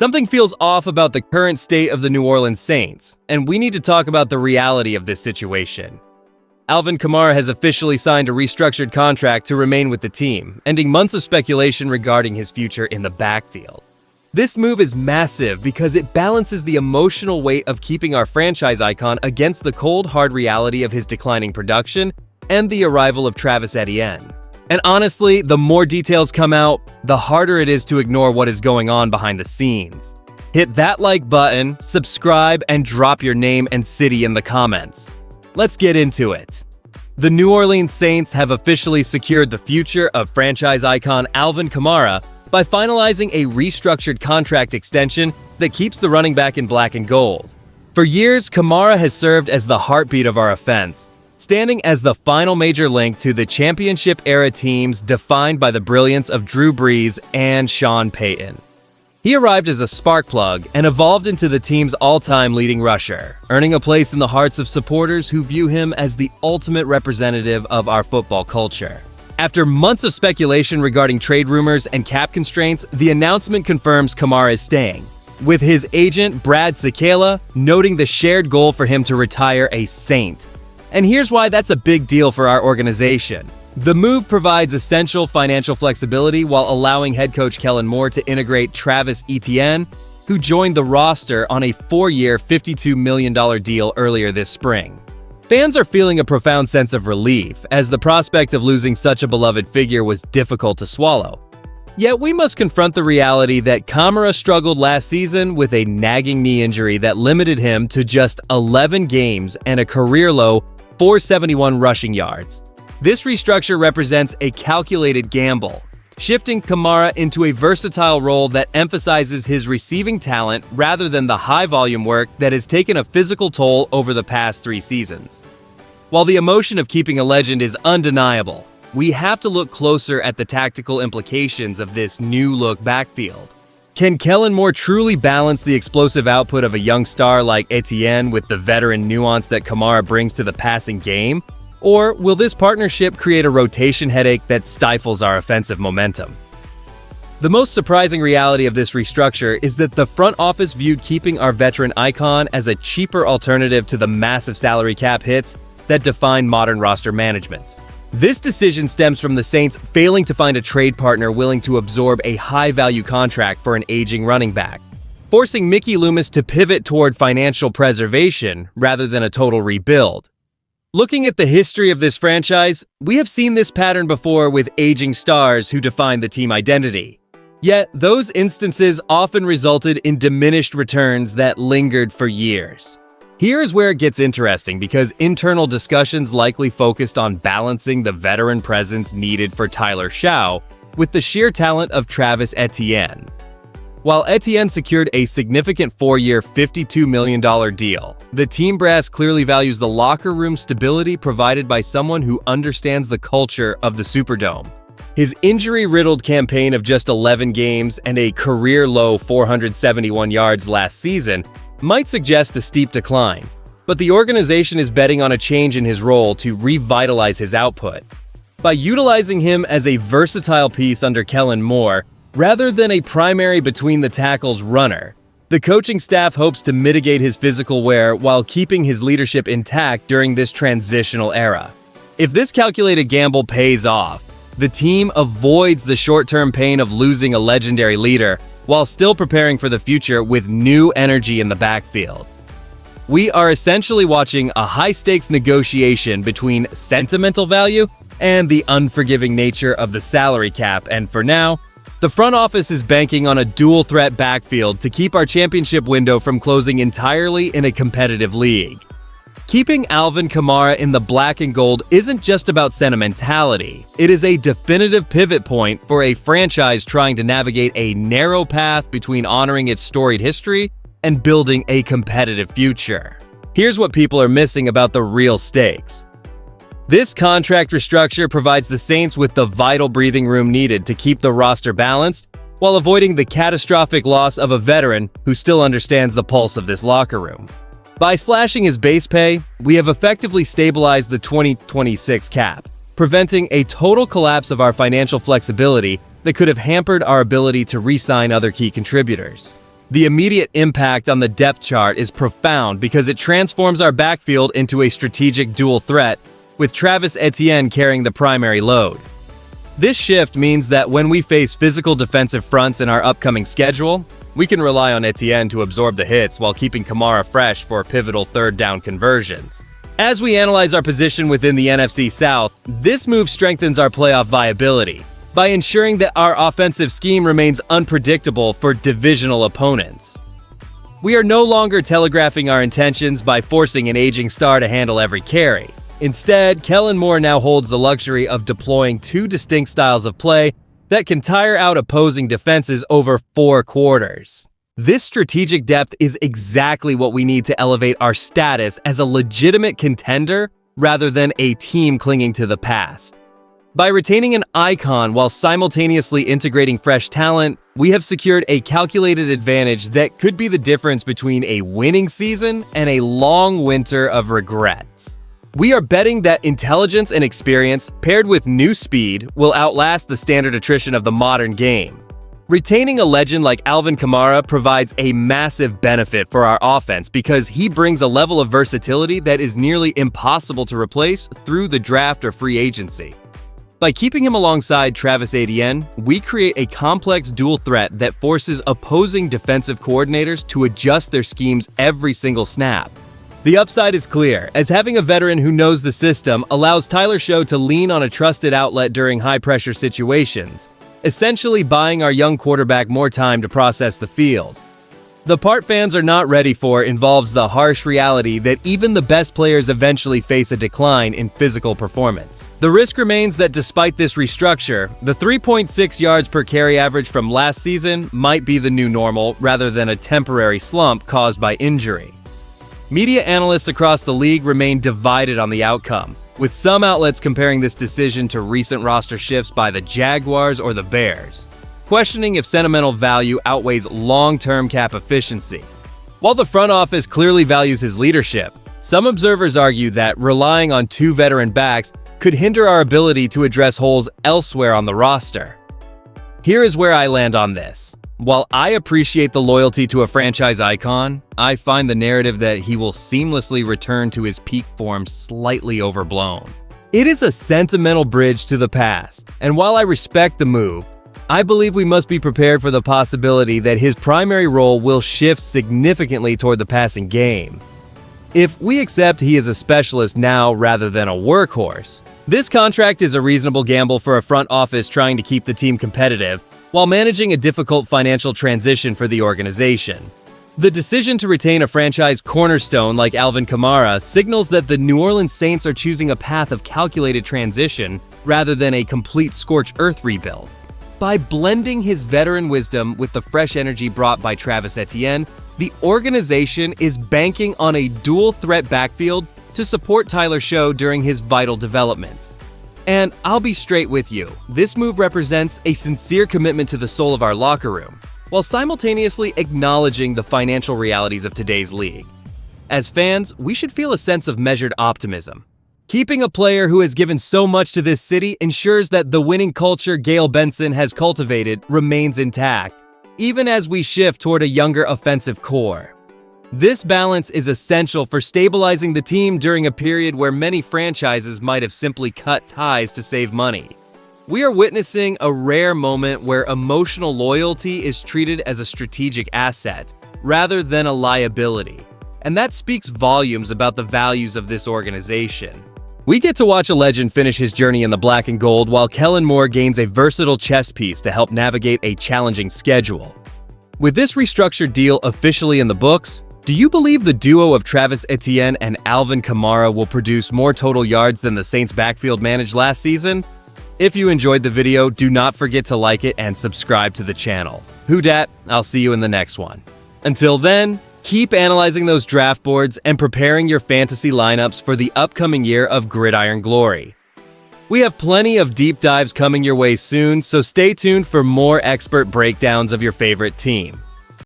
Something feels off about the current state of the New Orleans Saints, and we need to talk about the reality of this situation. Alvin Kamara has officially signed a restructured contract to remain with the team, ending months of speculation regarding his future in the backfield. This move is massive because it balances the emotional weight of keeping our franchise icon against the cold, hard reality of his declining production and the arrival of Travis Etienne. And honestly, the more details come out, the harder it is to ignore what is going on behind the scenes. Hit that like button, subscribe, and drop your name and city in the comments. Let's get into it. The New Orleans Saints have officially secured the future of franchise icon Alvin Kamara by finalizing a restructured contract extension that keeps the running back in black and gold. For years, Kamara has served as the heartbeat of our offense, standing as the final major link to the championship-era teams defined by the brilliance of Drew Brees and Sean Payton. He arrived as a spark plug and evolved into the team's all-time leading rusher, earning a place in the hearts of supporters who view him as the ultimate representative of our football culture. After months of speculation regarding trade rumors and cap constraints, the announcement confirms Kamara is staying, with his agent Brad Sikala noting the shared goal for him to retire a Saint. And here's why that's a big deal for our organization. The move provides essential financial flexibility while allowing head coach Kellen Moore to integrate Travis Etienne, who joined the roster on a 4-year, $52 million deal earlier this spring. Fans are feeling a profound sense of relief, as the prospect of losing such a beloved figure was difficult to swallow. Yet we must confront the reality that Kamara struggled last season with a nagging knee injury that limited him to just 11 games and a career-low 471 rushing yards. This restructure represents a calculated gamble, shifting Kamara into a versatile role that emphasizes his receiving talent rather than the high-volume work that has taken a physical toll over the past 3 seasons. While the emotion of keeping a legend is undeniable, we have to look closer at the tactical implications of this new-look backfield. Can Kellen Moore truly balance the explosive output of a young star like Etienne with the veteran nuance that Kamara brings to the passing game? Or will this partnership create a rotation headache that stifles our offensive momentum? The most surprising reality of this restructure is that the front office viewed keeping our veteran icon as a cheaper alternative to the massive salary cap hits that define modern roster management. This decision stems from the Saints failing to find a trade partner willing to absorb a high-value contract for an aging running back, forcing Mickey Loomis to pivot toward financial preservation rather than a total rebuild. Looking at the history of this franchise, we have seen this pattern before with aging stars who define the team identity. Yet, those instances often resulted in diminished returns that lingered for years. Here is where it gets interesting because internal discussions likely focused on balancing the veteran presence needed for Tyler Shaw with the sheer talent of Travis Etienne. While Etienne secured a significant 4-year, $52 million deal, the team brass clearly values the locker room stability provided by someone who understands the culture of the Superdome. His injury-riddled campaign of just 11 games and a career-low 471 yards last season might suggest a steep decline, but the organization is betting on a change in his role to revitalize his output. By utilizing him as a versatile piece under Kellen Moore, rather than a primary between-the-tackles runner, the coaching staff hopes to mitigate his physical wear while keeping his leadership intact during this transitional era. If this calculated gamble pays off, the team avoids the short-term pain of losing a legendary leader while still preparing for the future with new energy in the backfield. We are essentially watching a high-stakes negotiation between sentimental value and the unforgiving nature of the salary cap, and for now, the front office is banking on a dual-threat backfield to keep our championship window from closing entirely in a competitive league. Keeping Alvin Kamara in the black and gold isn't just about sentimentality. It is a definitive pivot point for a franchise trying to navigate a narrow path between honoring its storied history and building a competitive future. Here's what people are missing about the real stakes. This contract restructure provides the Saints with the vital breathing room needed to keep the roster balanced while avoiding the catastrophic loss of a veteran who still understands the pulse of this locker room. By slashing his base pay, we have effectively stabilized the 2026 cap, preventing a total collapse of our financial flexibility that could have hampered our ability to re-sign other key contributors. The immediate impact on the depth chart is profound because it transforms our backfield into a strategic dual threat, with Travis Etienne carrying the primary load. This shift means that when we face physical defensive fronts in our upcoming schedule, we can rely on Etienne to absorb the hits while keeping Kamara fresh for pivotal third down conversions. As we analyze our position within the NFC South, this move strengthens our playoff viability by ensuring that our offensive scheme remains unpredictable for divisional opponents. We are no longer telegraphing our intentions by forcing an aging star to handle every carry. Instead, Kellen Moore now holds the luxury of deploying two distinct styles of play that can tire out opposing defenses over 4 quarters. This strategic depth is exactly what we need to elevate our status as a legitimate contender rather than a team clinging to the past. By retaining an icon while simultaneously integrating fresh talent, we have secured a calculated advantage that could be the difference between a winning season and a long winter of regrets. We are betting that intelligence and experience, paired with new speed, will outlast the standard attrition of the modern game. Retaining a legend like Alvin Kamara provides a massive benefit for our offense because he brings a level of versatility that is nearly impossible to replace through the draft or free agency. By keeping him alongside Travis Etienne, we create a complex dual threat that forces opposing defensive coordinators to adjust their schemes every single snap. The upside is clear, as having a veteran who knows the system allows Tyler Show to lean on a trusted outlet during high-pressure situations, essentially buying our young quarterback more time to process the field. The part fans are not ready for involves the harsh reality that even the best players eventually face a decline in physical performance. The risk remains that despite this restructure, the 3.6 yards per carry average from last season might be the new normal rather than a temporary slump caused by injury. Media analysts across the league remain divided on the outcome, with some outlets comparing this decision to recent roster shifts by the Jaguars or the Bears, questioning if sentimental value outweighs long-term cap efficiency. While the front office clearly values his leadership, some observers argue that relying on 2 veteran backs could hinder our ability to address holes elsewhere on the roster. Here is where I land on this. While I appreciate the loyalty to a franchise icon, I find the narrative that he will seamlessly return to his peak form slightly overblown. It is a sentimental bridge to the past, and while I respect the move, I believe we must be prepared for the possibility that his primary role will shift significantly toward the passing game. If we accept he is a specialist now rather than a workhorse, this contract is a reasonable gamble for a front office trying to keep the team competitive while managing a difficult financial transition for the organization. The decision to retain a franchise cornerstone like Alvin Kamara signals that the New Orleans Saints are choosing a path of calculated transition rather than a complete scorched earth rebuild. By blending his veteran wisdom with the fresh energy brought by Travis Etienne, the organization is banking on a dual-threat backfield to support Tyler Show during his vital development. And I'll be straight with you, this move represents a sincere commitment to the soul of our locker room, while simultaneously acknowledging the financial realities of today's league. As fans, we should feel a sense of measured optimism. Keeping a player who has given so much to this city ensures that the winning culture Gale Benson has cultivated remains intact, even as we shift toward a younger offensive core. This balance is essential for stabilizing the team during a period where many franchises might have simply cut ties to save money. We are witnessing a rare moment where emotional loyalty is treated as a strategic asset rather than a liability, and that speaks volumes about the values of this organization. We get to watch a legend finish his journey in the black and gold while Kellen Moore gains a versatile chess piece to help navigate a challenging schedule. With this restructured deal officially in the books, do you believe the duo of Travis Etienne and Alvin Kamara will produce more total yards than the Saints' backfield managed last season? If you enjoyed the video, do not forget to like it and subscribe to the channel. Who Dat? I'll see you in the next one. Until then, keep analyzing those draft boards and preparing your fantasy lineups for the upcoming year of Gridiron Glory. We have plenty of deep dives coming your way soon, so stay tuned for more expert breakdowns of your favorite team.